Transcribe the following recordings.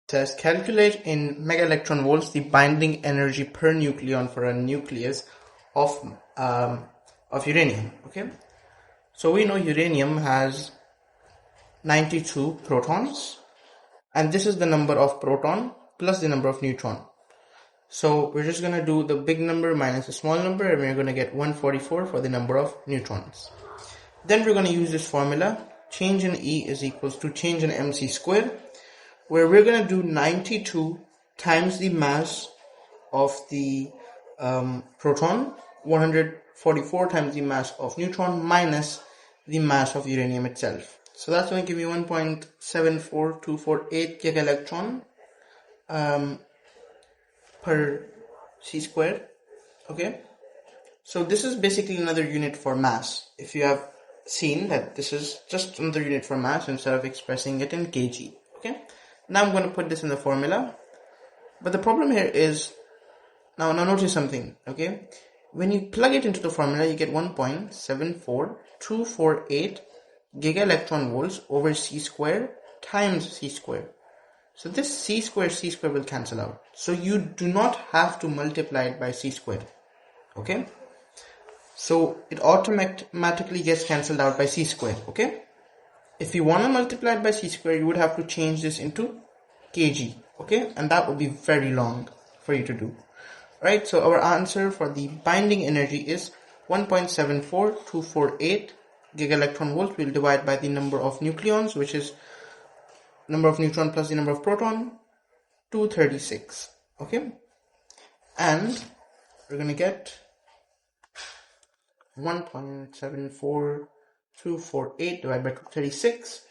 says calculate in mega electron volts the binding energy per nucleon for a nucleus of uranium. Okay, so we know uranium has 92 protons, and this is the number of proton plus the number of neutron. So we're just gonna do the big number minus the small number, and we're gonna get 144 for the number of neutrons. Then we're gonna use this formula, change in E is equals to change in mc squared, where we're gonna do 92 times the mass of the proton, 144 times the mass of neutron minus the mass of uranium itself. So that's going to give me 1.74248 gigaelectron per c squared. Okay, so this is basically another unit for mass. If you have seen that this is just another unit for mass instead of expressing it in kg. Okay, now I'm going to put this in the formula, but the problem here is now notice something. Okay, when you plug it into the formula, you get 1.74248 gigaelectron volts over c squared times c squared. So this c squared will cancel out. So you do not have to multiply it by c squared. Okay, so it automatically gets cancelled out by c squared. Okay, if you want to multiply it by c squared, you would have to change this into kg. Okay, and that would be very long for you to do. Right, so our answer for the binding energy is 1.74248 gigaelectron volts. We'll divide by the number of nucleons, which is number of neutron plus the number of proton, 236. Okay, and we're gonna get 1.74248 divided by 236.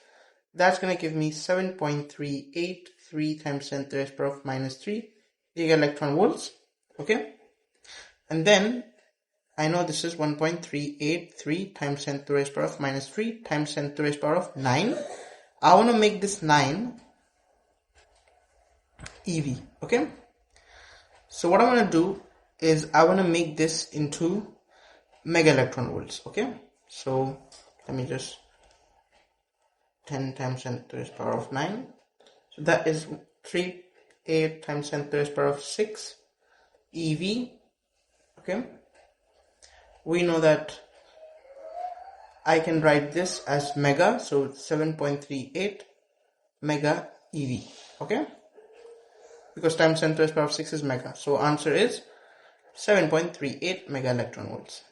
That's gonna give me 7.383 times 10 to the power of minus 3 gigaelectron volts. Okay, and then I know this is 1.383 times 10 to the power of minus 3 times 10 to the power of 9. I want to make this 9 EV. Okay, so what I want to do is I want to make this into mega electron volts. Okay, so let me just 10 times 10 to the power of 9. So that is 8 times 10 to the power of 6 EV. Okay, we know that I can write this as mega, so it's 7.38 mega EV. Okay, because times 10 to the power of 6 is mega, so answer is 7.38 mega electron volts.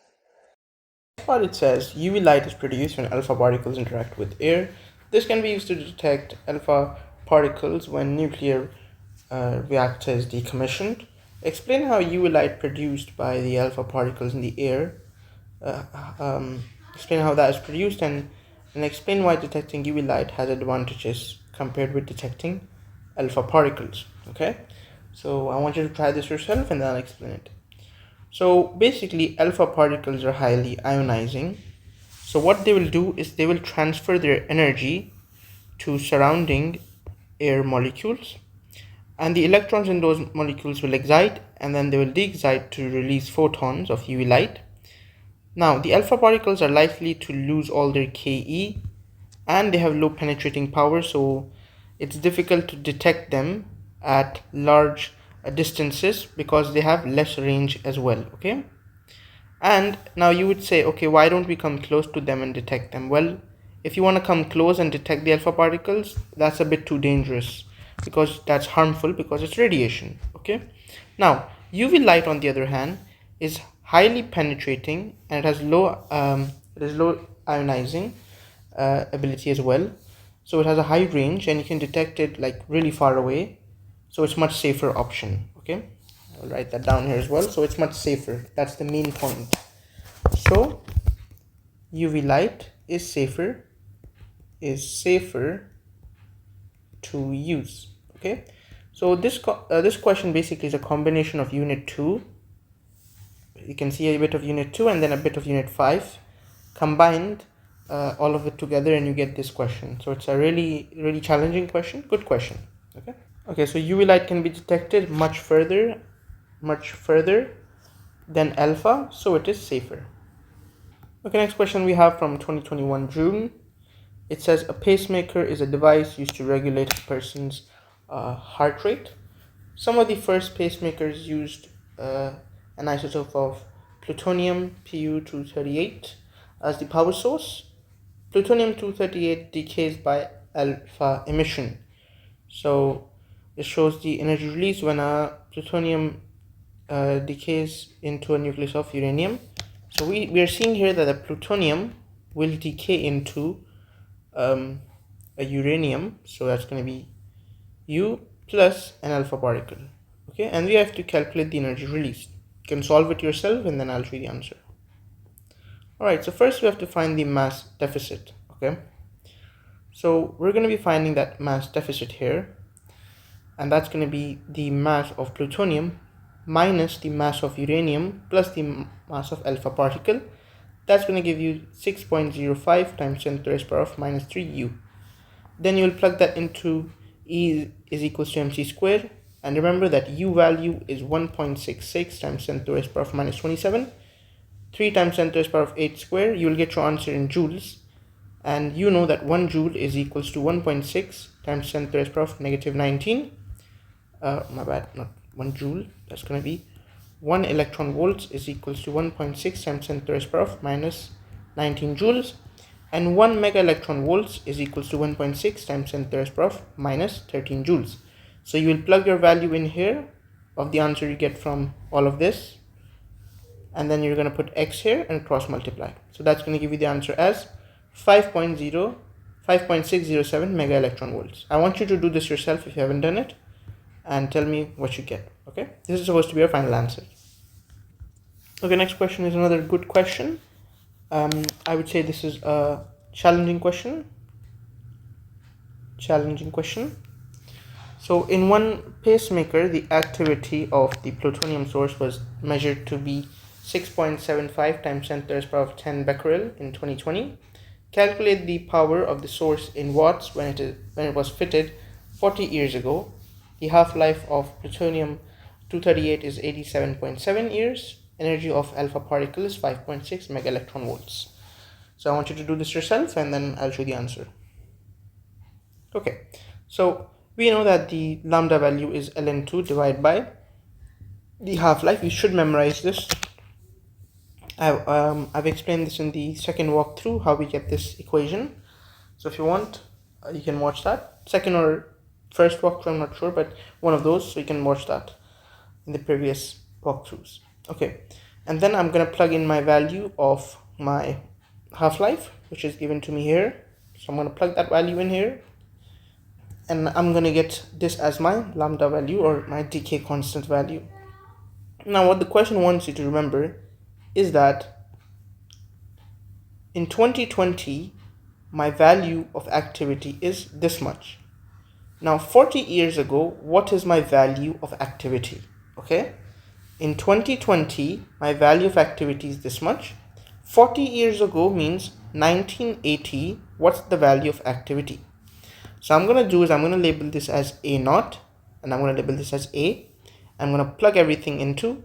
What it says, UV light is produced when alpha particles interact with air. This can be used to detect alpha particles when nuclear reactor is decommissioned. Explain how UV light produced by the alpha particles in the air. Explain how that is produced, and explain why detecting UV light has advantages compared with detecting alpha particles. Okay, so I want you to try this yourself and then I'll explain it. So basically, alpha particles are highly ionizing. So what they will do is they will transfer their energy to surrounding air molecules, and the electrons in those molecules will excite, and then they will de-excite to release photons of UV light. Now, the alpha particles are likely to lose all their Ke, and they have low penetrating power, so it's difficult to detect them at large distances because they have less range as well. Okay, and now you would say, okay, why don't we come close to them and detect them? Well, if you want to come close and detect the alpha particles, that's a bit too dangerous because that's harmful because it's radiation. Okay, now UV light on the other hand is highly penetrating and it has low ionizing ability as well, so it has a high range and you can detect it like really far away, so it's much safer option. Okay, I'll write that down here as well, so it's much safer. That's the main point. So UV light is safer to use. Okay, so this question basically is a combination of unit 2. You can see a bit of unit 2 and then a bit of unit 5 combined, all of it together, and you get this question. So it's a really challenging question. Good question. Okay, so UV light can be detected much further than alpha, so it is safer. Okay, next question we have from 2021 June. It says a pacemaker is a device used to regulate a person's heart rate. Some of the first pacemakers used an isotope of plutonium Pu-238 as the power source. Plutonium-238 decays by alpha emission. So it shows the energy release when a plutonium decays into a nucleus of uranium. So we are seeing here that the plutonium will decay into a uranium. So that's going to be U plus an alpha particle. Okay, and we have to calculate the energy released. You can solve it yourself and then I'll show you the answer. Alright, so first we have to find the mass deficit. Okay, so we're going to be finding that mass deficit here, and that's going to be the mass of plutonium minus the mass of uranium plus the mass of alpha particle. That's going to give you 6.05 times 10 to the raised power of minus 3 U. Then you will plug that into E is equals to mc squared, and remember that U value is 1.66 times 10 to the raised power of minus 27. 3 times 10 to the raised power of 8 square, you will get your answer in joules, and you know that 1 joule is equals to 1.6 times 10 to the raised power of negative 19. My bad, not 1 joule, that's going to be 1 electron volts is equals to 1.6 times 10 to the raised power of minus 19 joules, and 1 mega electron volts is equals to 1.6 times 10 to the raised power of minus 13 joules. So you will plug your value in here of the answer you get from all of this, and then you're going to put x here and cross multiply. So that's going to give you the answer as 5.607 mega electron volts. I want you to do this yourself if you haven't done it, and tell me what you get. Okay, this is supposed to be your final answer. Okay, next question is another good question. I would say this is a challenging question. So in one pacemaker, the activity of the plutonium source was measured to be 6.75 times 10 to the power of 10 becquerel in 2020. Calculate the power of the source in watts when it was fitted 40 years ago. The half-life of plutonium-238 is 87.7 years. Energy of alpha particle is 5.6 mega electron volts. So I want you to do this yourself and then I'll show you the answer. Okay, so we know that the lambda value is ln2 divided by the half-life. You should memorize this. I've explained this in the second walkthrough, how we get this equation. So if you want, you can watch that. Second or first walkthrough, I'm not sure, but one of those, so you can watch that in the previous walkthroughs. Okay, and then I'm going to plug in my value of my half-life, which is given to me here. So I'm going to plug that value in here, and I'm going to get this as my lambda value, or my decay constant value. Now what the question wants you to remember is that in 2020 my value of activity is this much. Now 40 years ago, what is my value of activity? Okay, in 2020 my value of activity is this much. 40 years ago means 1980. What's the value of activity? So I'm going to do is I'm going to label this as A naught, and I'm going to label this as A. I'm going to plug everything into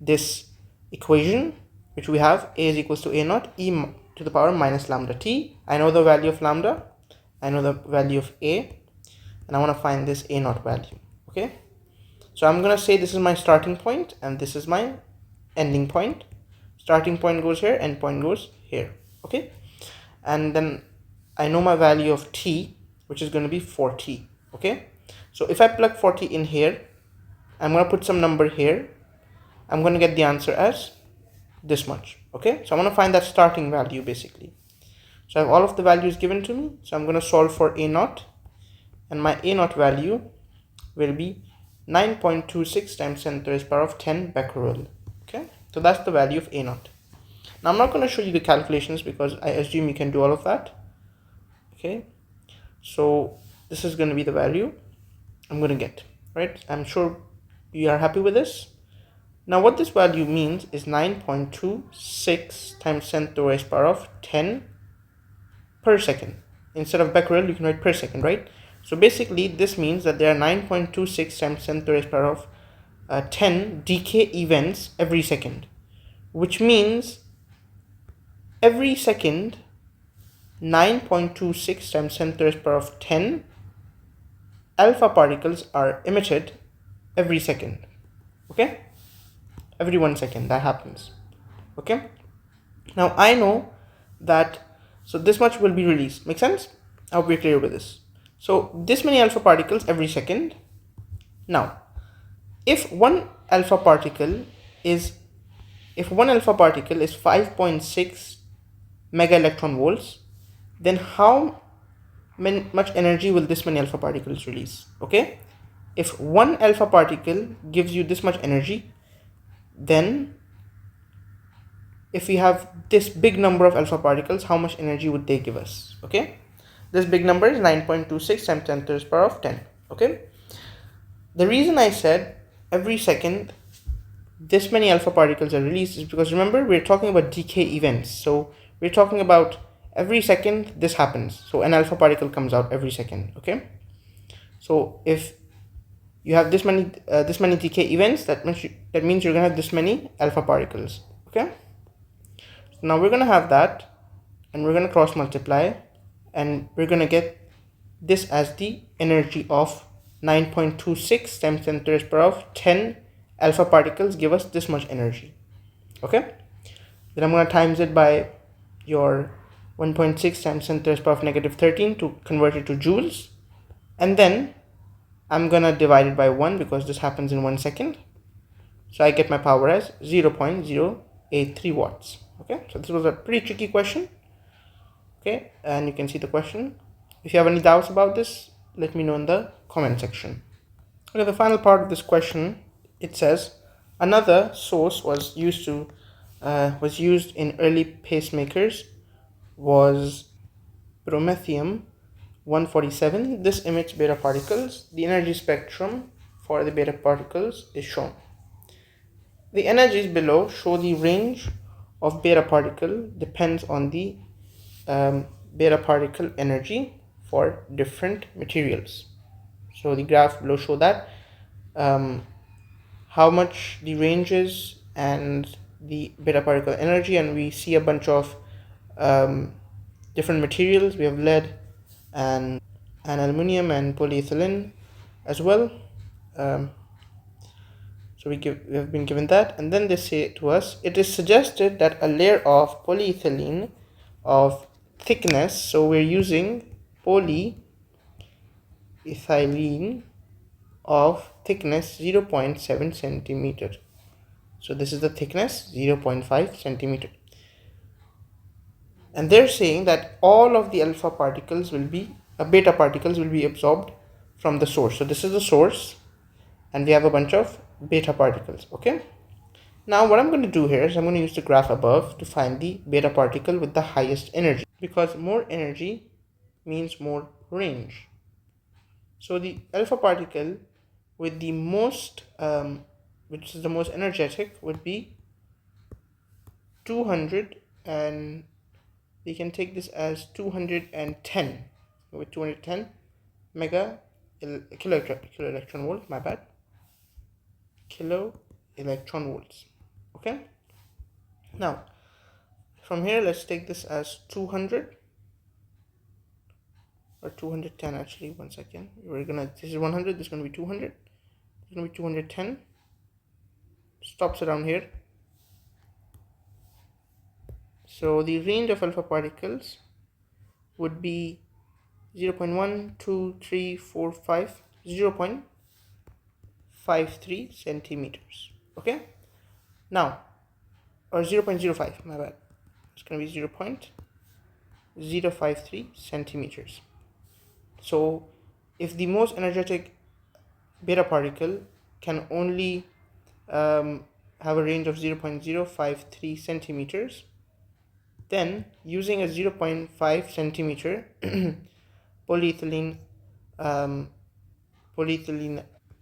this equation, which we have A is equals to A naught e to the power minus lambda t. I know the value of lambda, I know the value of A, and I want to find this A naught value. Okay, so I'm going to say this is my starting point and this is my ending point. Starting point goes here, end point goes here. Okay, and then I know my value of t, which is going to be 4t. Okay, so if I plug 40 in here, I'm going to put some number here, I'm going to get the answer as this much. Okay, so I want to find that starting value basically. So I have all of the values given to me, so I'm going to solve for A naught, and my A naught value will be 9.26 times 10 to the raised power of 10 becquerel. Okay, so that's the value of A naught. Now I'm not going to show you the calculations because I assume you can do all of that. Okay, so this is going to be the value I'm going to get, right? I'm sure you are happy with this. Now what this value means is 9.26 times 10 to the raised power of 10 per second. Instead of becquerel, you can write per second, right? So basically this means that there are 9.26 times 10 to the raised power of 10 decay events every second, which means every second 9.26 times 10 to the raised power of 10 alpha particles are emitted every second. Okay, every 1 second that happens. Okay, now I know that, so this much will be released. Make sense? I hope we're clear with this. So this many alpha particles every second. Now if one alpha particle is 5.6 mega electron volts, then how much energy will this many alpha particles release? Okay, if one alpha particle gives you this much energy, then if we have this big number of alpha particles, how much energy would they give us? Okay, this big number is 9.26 times 10 to the power of 10. Okay, the reason I said every second this many alpha particles are released is because, remember, we're talking about decay events. So we're talking about every second this happens. So an alpha particle comes out every second. Okay, so if you have this many decay events, that means you're gonna have this many alpha particles. Okay, so now we're gonna have that, and we're gonna cross multiply, and we're gonna get this as the energy of 9.26 times 10 to the power of 10 alpha particles give us this much energy. Okay, then I'm going to times it by your 1.6 times 10 to the power of negative 13 to convert it to joules, and then I'm going to divide it by 1 because this happens in 1 second. So I get my power as 0.083 watts. Okay, so this was a pretty tricky question. Okay, and you can see the question. If you have any doubts about this, let me know in the comment section. Okay, the final part of this question, it says another source was used in early pacemakers was promethium 147. This emits beta particles. The energy spectrum for the beta particles is shown. The energies below show the range of beta particle depends on the beta particle energy for different materials. So the graph below show that how much the range is and the beta particle energy, and we see a bunch of different materials. We have lead and aluminum and polyethylene as well. So we have been given that, and then they say to us, it is suggested that a layer of polyethylene of thickness, so we're using polyethylene of thickness 0.7 centimeter. So this is the thickness, 0.5 centimeter. And they're saying that all of the alpha particles beta particles will be absorbed from the source. So this is the source, and we have a bunch of beta particles. Okay, now what I'm going to do here is I'm going to use the graph above to find the beta particle with the highest energy, because more energy means more range. So the alpha particle with the most which is the most energetic would be 200, and we can take this as 210 with 210 mega kilo electron volt, my bad, kilo electron volts. Okay, now from here let's take this as 200 or 210. Actually, 1 second, this is 100, this is going to be 200, it's going to be 210, stops around here. So the range of alpha particles would be 0.1, 2, 3, 4, 5, 0.53 centimeters. Okay, now, or 0.05, my bad, it's going to be 0.053 centimeters. So if the most energetic beta particle can only have a range of 0.053 centimeters, then using a 0.5 centimeter polyethylene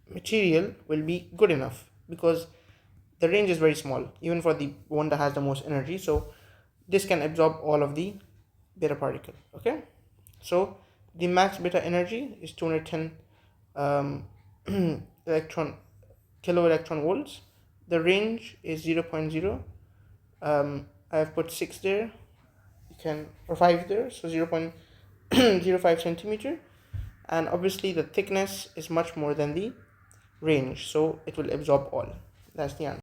material will be good enough, because the range is very small even for the one that has the most energy. So this can absorb all of the beta particle. Okay, so the max beta energy is 210 kilo electron volts. The range is 0.0. I have put 6 there, you can, or 5 there, so 0.05 centimeter. and obviously the thickness is much more than the range, so it will absorb all. That's the answer.